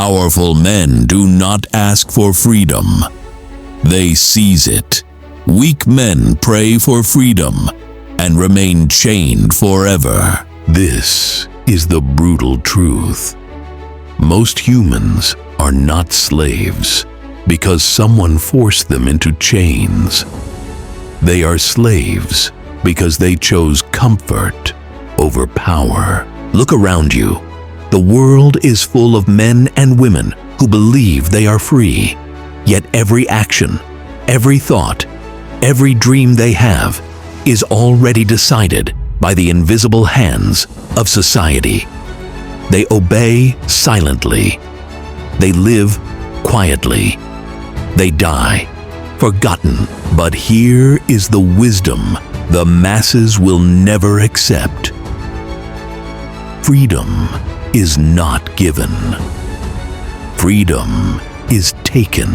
Powerful men do not ask for freedom. They seize it. Weak men pray for freedom and remain chained forever. This is the brutal truth. Most humans are not slaves because someone forced them into chains. They are slaves because they chose comfort over power. Look around you. The world is full of men and women who believe they are free. Yet every action, every thought, every dream they have is already decided by the invisible hands of society. They obey silently. They live quietly. They die, forgotten. But here is the wisdom the masses will never accept. Freedom is not given. Freedom is taken.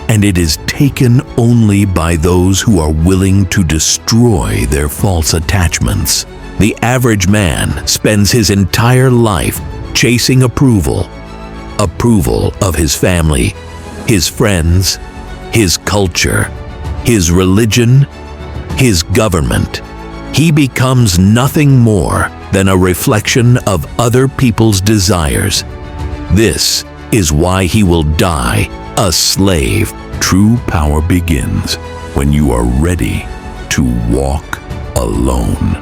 And it is taken only by those who are willing to destroy their false attachments. The average man spends his entire life chasing approval. Approval of his family, his friends, his culture, his religion, his government. He becomes nothing more than a reflection of other people's desires. This is why he will die a slave. True power begins when you are ready to walk alone.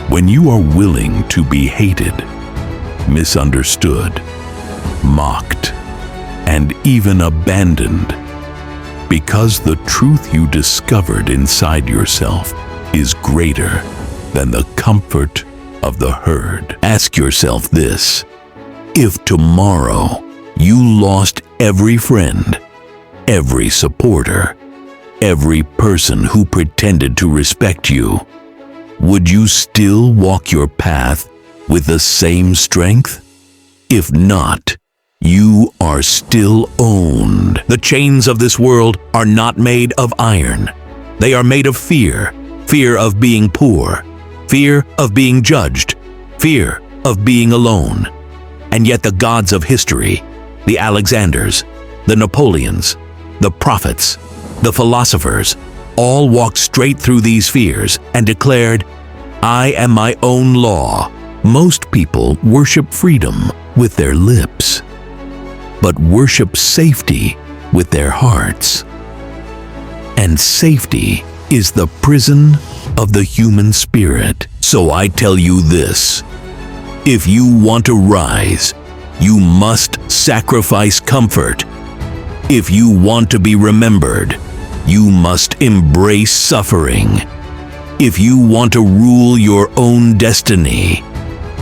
When you are willing to be hated, misunderstood, mocked, and even abandoned, because the truth you discovered inside yourself is greater than the comfort of the herd. Ask yourself this: if tomorrow you lost every friend, every supporter, every person who pretended to respect you, would you still walk your path with the same strength? If not, you are still owned. The chains of this world are not made of iron. They are made of fear. Fear of being poor. Fear of being judged. Fear of being alone. And yet the gods of history, the Alexanders, the Napoleons, the prophets, the philosophers, all walked straight through these fears and declared, "I am my own law." Most people worship freedom with their lips, but worship safety with their hearts. And safety is the prison of the human spirit. So I tell you this: if you want to rise, you must sacrifice comfort. If you want to be remembered, you must embrace suffering. If you want to rule your own destiny,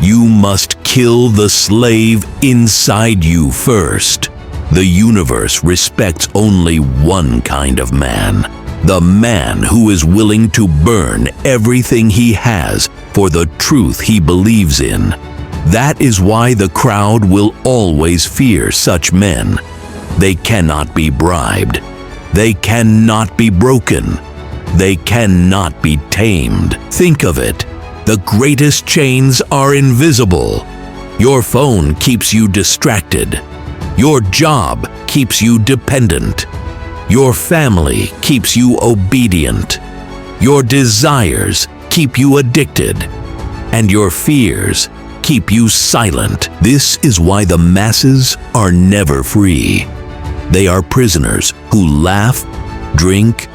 you must kill the slave inside you first. The universe respects only one kind of man: the man who is willing to burn everything he has for the truth he believes in. That is why the crowd will always fear such men. They cannot be bribed. They cannot be broken. They cannot be tamed. Think of it. The greatest chains are invisible. Your phone keeps you distracted. Your job keeps you dependent. Your family keeps you obedient. Your desires keep you addicted. And your fears keep you silent. This is why the masses are never free. They are prisoners who laugh, drink,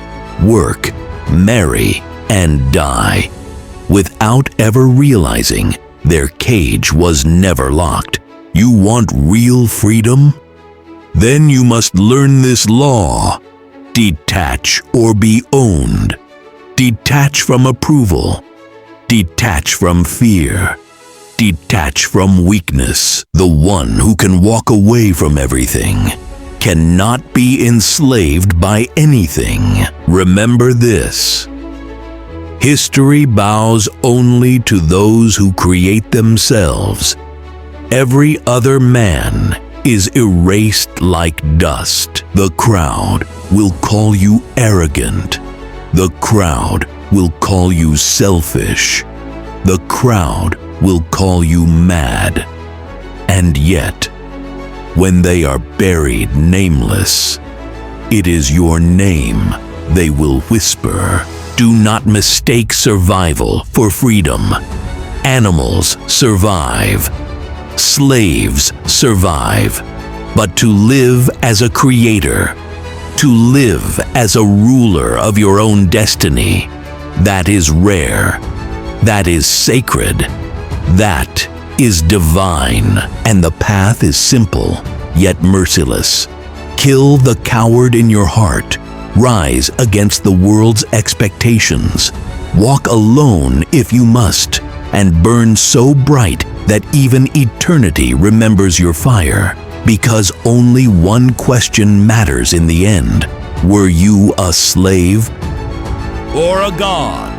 work, marry, and die, without ever realizing their cage was never locked. You want real freedom? Then you must learn this law: detach or be owned. Detach from approval. Detach from fear. Detach from weakness. The one who can walk away from everything cannot be enslaved by anything. Remember this: history bows only to those who create themselves. Every other man is erased like dust. The crowd will call you arrogant. The crowd will call you selfish. The crowd will call you mad. And yet, when they are buried nameless. It is your name they will whisper. Do not mistake survival for freedom. Animals survive. Slaves survive. But to live as a creator, to live as a ruler of your own destiny, that is rare, that is sacred, that is divine. And the path is simple, yet merciless. Kill the coward in your heart. Rise against the world's expectations. Walk alone if you must, and burn so bright that even eternity remembers your fire. Because only one question matters in the end. Were you a slave or a god?